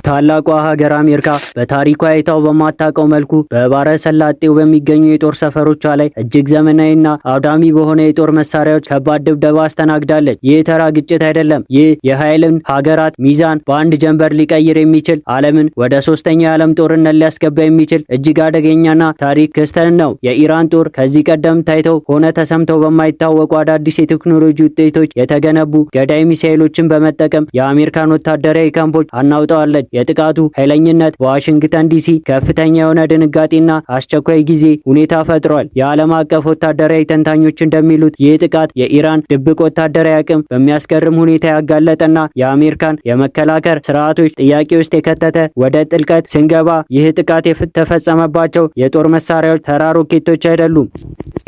ታላቋ ሀገር አሜሪካ በታሪኳ አይታው በማታውቀው መልኩ በባሕረ ሰላጤው በሚገኙ የጦር ሰፈሮቿ ላይ እጅግ ዘመናዊና አውዳሚ በሆነ የጦር መሳሪያዎች ከባድ ድብደባ አስተናግዳለች። ይህ ተራ ግጭት አይደለም። ይህ የኃይልን ሀገራት ሚዛን በአንድ ጀንበር ሊቀይር የሚችል ዓለምን ወደ ሶስተኛው የዓለም ጦርነት ሊያስገባ የሚችል እጅግ አደገኛና ታሪክ ክስተት ነው። የኢራን ጦር ከዚህ ቀደም ታይተው ሆነ ተሰምተው በማይታወቁ አዳዲስ የቴክኖሎጂ ውጤቶች የተገነቡ ገዳይ ሚሳኤሎችን በመጠቀም የአሜሪካን ወታደራዊ ካምፖች አናውጠዋለች። የጥቃቱ ኃይለኝነት በዋሽንግተን ዲሲ ከፍተኛ የሆነ ድንጋጤና አስቸኳይ ጊዜ ሁኔታ ፈጥሯል። የዓለም አቀፍ ወታደራዊ ተንታኞች እንደሚሉት ይህ ጥቃት የኢራን ድብቅ ወታደራዊ አቅም በሚያስገርም ሁኔታ ያጋለጠና የአሜሪካን የመከላከል ስርዓቶች ጥያቄ ውስጥ የከተተ ወደ ጥልቀት ስንገባ ይህ ጥቃት የተፈጸመባቸው የጦር መሳሪያዎች ተራ ሮኬቶች አይደሉም።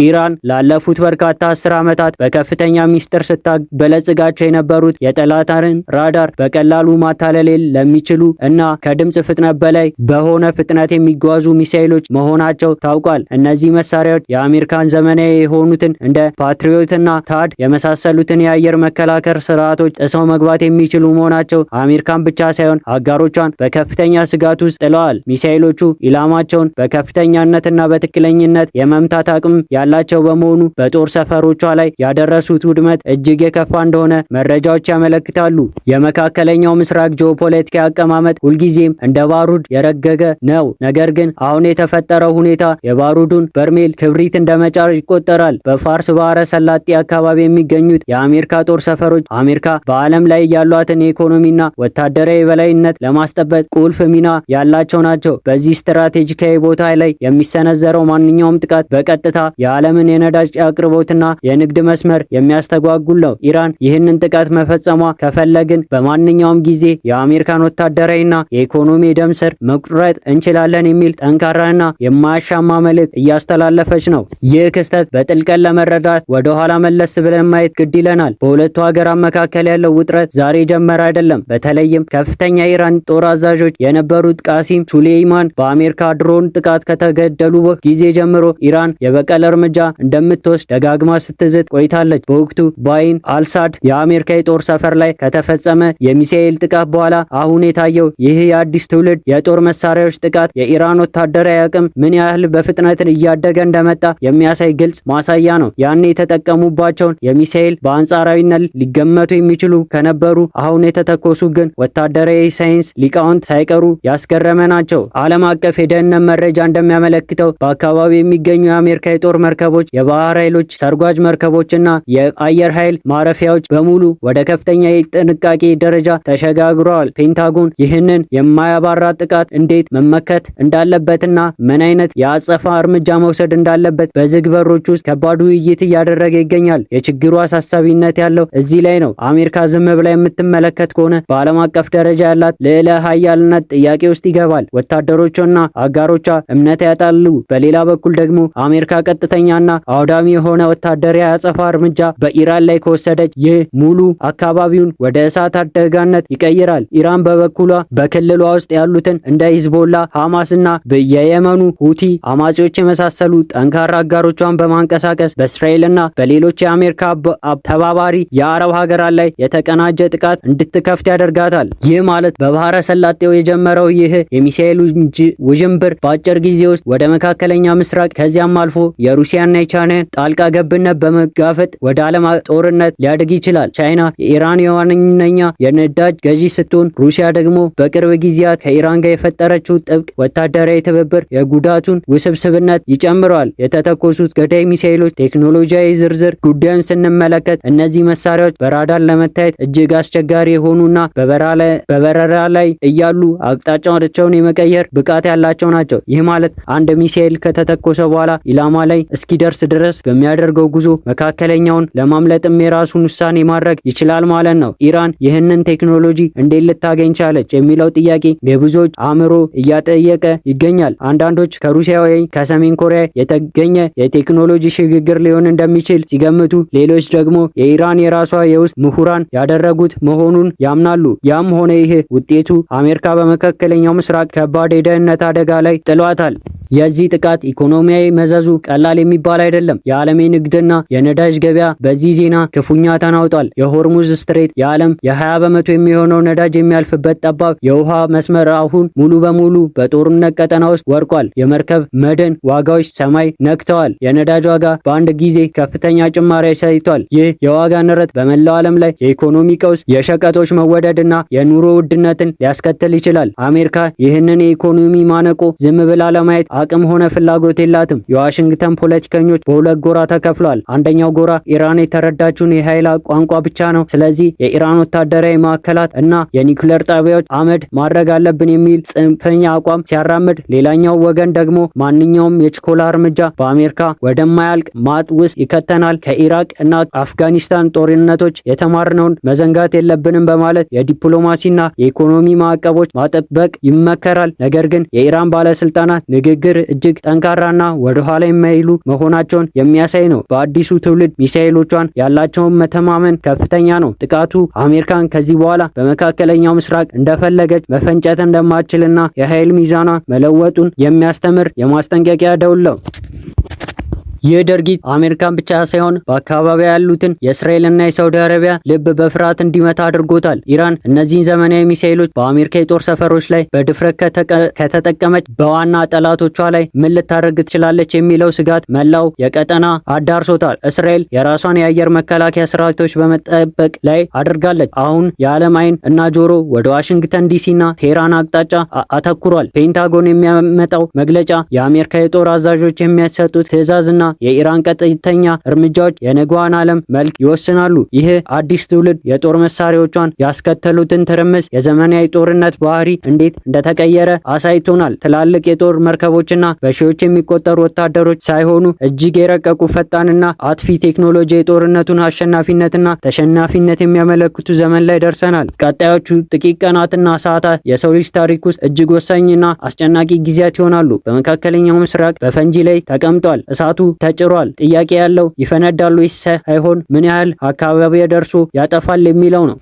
ኢራን ላለፉት በርካታ 10 ዓመታት በከፍተኛ ሚስጥር ስታበለጽጋቸው የነበሩት የጠላትን ራዳር በቀላሉ ማታለል ለሚችሉ እና ከድምጽ ፍጥነት በላይ በሆነ ፍጥነት የሚጓዙ ሚሳኤሎች መሆናቸው ታውቋል። እነዚህ መሳሪያዎች የአሜሪካን ዘመናዊ የሆኑትን እንደ ፓትሪዮትና ታድ የመሳሰሉትን የአየር መከላከል ስርዓቶች ጥሰው መግባት የሚችሉ መሆናቸው አሜሪካን ብቻ ሳይሆን አጋሮቿን በከፍተኛ ስጋት ውስጥ ጥለዋል። ሚሳኤሎቹ ኢላማቸውን በከፍተኛነትና በትክክለኛነት የመምታት አቅም ያላቸው በመሆኑ በጦር ሰፈሮቿ ላይ ያደረሱት ውድመት እጅግ የከፋ እንደሆነ መረጃዎች ያመለክታሉ። የመካከለኛው ምስራቅ ጂኦፖለቲካ አቀማመጥ ሁልጊዜም እንደ ባሩድ የረገገ ነው። ነገር ግን አሁን የተፈጠረው ሁኔታ የባሩዱን በርሜል ክብሪት እንደመጫር ይቆጠራል። በፋርስ ባህረ ሰላጤ አካባቢ የሚገኙት የአሜሪካ ጦር ሰፈሮች አሜሪካ በዓለም ላይ ያሏትን የኢኮኖሚና ወታደራዊ የበላይነት ለማስጠበቅ ቁልፍ ሚና ያላቸው ናቸው። በዚህ ስትራቴጂካዊ ቦታ ላይ የሚሰነዘረው ማንኛውም ጥቃት በቀጥታ የዓለምን የነዳጅ አቅርቦትና የንግድ መስመር የሚያስተጓጉል ነው። ኢራን ይህንን ጥቃት መፈጸሟ ከፈለግን በማንኛውም ጊዜ የአሜሪካን ወታደራዊና የኢኮኖሚ ደም ስር መቁረጥ እንችላለን የሚል ጠንካራና የማያሻማ መልእክት እያስተላለፈች ነው። ይህ ክስተት በጥልቀት ለመረዳት ወደ ኋላ መለስ ብለን ማየት ግድ ይለናል። በሁለቱ ሀገራት መካከል ያለው ውጥረት ዛሬ ጀመረ አይደለም። በተለይም ከፍተኛ የኢራን ጦር አዛዦች የነበሩት ቃሲም ሱሌይማን በአሜሪካ ድሮን ጥቃት ከተገደሉ ጊዜ ጀምሮ ኢራን የበቀል እርምጃ እንደምትወስድ ደጋግማ ስትዝት ቆይታለች። በወቅቱ በአይን አልሳድ የአሜሪካ የጦር ሰፈር ላይ ከተፈጸመ የሚሳኤል ጥቃት በኋላ አሁን የታየው ይህ የአዲስ ትውልድ የጦር መሳሪያዎች ጥቃት የኢራን ወታደራዊ አቅም ምን ያህል በፍጥነት እያደገ እንደመጣ የሚያሳይ ግልጽ ማሳያ ነው። ያኔ የተጠቀሙባቸውን የሚሳኤል በአንጻራዊነት ሊገመቱ የሚችሉ ከነበሩ አሁን የተተኮሱ ግን ወታደራዊ ሳይንስ ሊቃውንት ሳይቀሩ ያስገረመ ናቸው። ዓለም አቀፍ የደህንነት መረጃ እንደሚያመለክተው በአካባቢው የሚገኙ የአሜሪካ የጦር መርከቦች፣ የባህር ኃይሎች ሰርጓጅ መርከቦችና የአየር ኃይል ማረፊያዎች በሙሉ ወደ ከፍተኛ የጥንቃቄ ደረጃ ተሸጋግረዋል። ፔንታጎን ይህንን የማያባራ ጥቃት እንዴት መመከት እንዳለበትና ምን አይነት የአጸፋ እርምጃ መውሰድ እንዳለበት በዝግ በሮች ውስጥ ከባድ ውይይት እያደረገ ይገኛል። የችግሩ አሳሳቢነት ያለው እዚህ ላይ ነው። አሜሪካ ዝም ብላ የምትመለከት ከሆነ በዓለም አቀፍ ደረጃ ያላት ልዕለ ኃያልነት ጥያቄ ውስጥ ይገባል። ወታደሮቿና አጋሮቿ እምነት ያጣሉ። በሌላ በኩል ደግሞ አሜሪካ ቀጥተኛና አውዳሚ የሆነ ወታደራዊ አጸፋ እርምጃ በኢራን ላይ ከወሰደች ይህ ሙሉ አካባቢውን ወደ እሳት አደጋነት ይቀይራል። ኢራን በበኩሏ በክልሏ ውስጥ ያሉትን እንደ ሂዝቦላ፣ ሐማስና የየመኑ ሁቲ አማጺዎች የመሳሰሉ ጠንካራ አጋሮቿን በማንቀሳቀስ በእስራኤልና በሌሎች የአሜሪካ ተባባሪ የአረብ ሀገራት ላይ የተቀናጀ ጥቃት እንድትከፍት ያደርጋታል። ይህ ማለት በባህረ ሰላጤው የጀመረው ይህ የሚሳኤል ውዥንብር በአጭር ጊዜ ውስጥ ወደ መካከለኛ ምስራቅ ከዚያም አልፎ የሩሲያና የቻይናን ጣልቃ ገብነት በመጋፈጥ ወደ ዓለም ጦርነት ሊያድግ ይችላል። ቻይና የኢራን የዋነኛ የነዳጅ ገዢ ስትሆን ሩሲያ ደግሞ በቅርብ ጊዜያት ከኢራን ጋር የፈጠረችው ጥብቅ ወታደራዊ ትብብር የጉዳቱን ውስብስብነት ይጨምረዋል። የተተኮሱት ገዳይ ሚሳኤሎች ቴክኖሎጂያዊ ዝርዝር ጉዳዩን ስንመለከት እነዚህ መሳሪያዎች በራዳር ለመታየት እጅግ አስቸጋሪ የሆኑና በበረራ ላይ እያሉ አቅጣጫቸውን የመቀየር ብቃት ያላቸው ናቸው። ይህ ማለት አንድ ሚሳኤል ከተተኮሰ በኋላ ኢላማ ላይ እስኪደርስ ድረስ በሚያደርገው ጉዞ መካከለኛውን ለማምለጥም የራሱን ውሳኔ ማድረግ ይችላል ማለት ነው። ኢራን ይህንን ቴክኖሎጂ እንዴት ልታገኝ ቻለች የሚለው ጥያቄ የብዙዎች አእምሮ እያጠየቀ ይገኛል። አንዳንዶች ከሩሲያ ወይም ከሰሜን ኮሪያ የተገኘ የቴክኖሎጂ ሽግግር ሊሆን እንደሚችል ሲገምቱ፣ ሌሎች ደግሞ የኢራን የራሷ የውስጥ ምሁራን ያደረጉት መሆኑን ያምናሉ። ያም ሆነ ይህ ውጤቱ አሜሪካ በመካከለኛው ምስራቅ ከባድ የደህንነት አደጋ ላይ ጥሏታል። የዚህ ጥቃት ኢኮኖሚያዊ መዘዙ ቀላል የሚባል አይደለም። የዓለም ንግድና የነዳጅ ገበያ በዚህ ዜና ክፉኛ ተናውጧል። የሆርሙዝ ስትሬት የዓለም የ20 በመቶ የሚሆነው ነዳጅ የሚያልፍበት ጠባብ የውሃ መስመር አሁን ሙሉ በሙሉ በጦርነት ቀጠና ውስጥ ወድቋል። የመርከብ መድን ዋጋዎች ሰማይ ነክተዋል። የነዳጅ ዋጋ በአንድ ጊዜ ከፍተኛ ጭማሪ አሳይቷል። ይህ የዋጋ ንረት በመላው ዓለም ላይ የኢኮኖሚ ቀውስ፣ የሸቀጦች መወደድና የኑሮ ውድነትን ሊያስከትል ይችላል። አሜሪካ ይህንን የኢኮኖሚ ማነቆ ዝም ብላ ለማየት አቅም ሆነ ፍላጎት የላትም። የዋሽንግተን ፖለቲከኞች በሁለት ጎራ ተከፍለዋል። አንደኛው ጎራ ኢራን የተረዳችውን የኃይል ቋንቋ ብቻ ነው፣ ስለዚህ የኢራን ወታደራዊ ማዕከላት እና የኒውክሌር ጣቢያዎች አመድ ማድረግ አለብን የሚል ጽንፈኛ አቋም ሲያራምድ፣ ሌላኛው ወገን ደግሞ ማንኛውም የችኮላ እርምጃ በአሜሪካ ወደማያልቅ ማጥ ውስጥ ይከተናል፣ ከኢራቅ እና አፍጋኒስታን ጦርነቶች የተማርነውን መዘንጋት የለብንም በማለት የዲፕሎማሲና የኢኮኖሚ ማዕቀቦች ማጠበቅ ይመከራል። ነገር ግን የኢራን ባለስልጣናት ንግግር እጅግ ጠንካራና ወደኋላ የማይሉ መሆናቸውን የሚያሳይ ነው። በአዲሱ ትውልድ ሚሳኤሎቿን ያላቸውን መተማመን ከፍተኛ ነው። ጥቃቱ አሜሪካን ከዚህ በኋላ በመካከለኛው ምስራቅ እንደፈለገች መፈንጨት እንደማትችልና የኃይል ሚዛኗ መለወጡን የሚያስተምር የማስጠንቀቂያ ደውል ነው። ይህ ድርጊት አሜሪካን ብቻ ሳይሆን በአካባቢው ያሉትን የእስራኤልና የሳውዲ አረቢያ ልብ በፍርሃት እንዲመታ አድርጎታል። ኢራን እነዚህን ዘመናዊ ሚሳኤሎች በአሜሪካ የጦር ሰፈሮች ላይ በድፍረት ከተጠቀመች በዋና ጠላቶቿ ላይ ምን ልታደርግ ትችላለች የሚለው ስጋት መላው የቀጠና አዳርሶታል። እስራኤል የራሷን የአየር መከላከያ ስርዓቶች በመጠበቅ ላይ አድርጋለች። አሁን የዓለም አይን እና ጆሮ ወደ ዋሽንግተን ዲሲና ቴህራን አቅጣጫ አተኩሯል። ፔንታጎን የሚያመጣው መግለጫ፣ የአሜሪካ የጦር አዛዦች የሚያሰጡት ትዕዛዝና የኢራን ቀጥተኛ እርምጃዎች የነገዋን ዓለም መልክ ይወስናሉ። ይህ አዲስ ትውልድ የጦር መሳሪያዎቿን ያስከተሉትን ትርምስ፣ የዘመናዊ ጦርነት ባህሪ እንዴት እንደተቀየረ አሳይቶናል። ትላልቅ የጦር መርከቦችና በሺዎች የሚቆጠሩ ወታደሮች ሳይሆኑ እጅግ የረቀቁ ፈጣንና አጥፊ ቴክኖሎጂ የጦርነቱን አሸናፊነትና ተሸናፊነት የሚያመለክቱ ዘመን ላይ ደርሰናል። ቀጣዮቹ ጥቂት ቀናትና ሰዓታት የሰው ልጅ ታሪክ ውስጥ እጅግ ወሳኝና አስጨናቂ ጊዜያት ይሆናሉ። በመካከለኛው ምስራቅ በፈንጂ ላይ ተቀምጧል። እሳቱ ተጭሯል። ጥያቄ ያለው ይፈነዳሉ ወይስ ሳይሆን ምን ያህል አካባቢ ደርሶ ያጠፋል የሚለው ነው።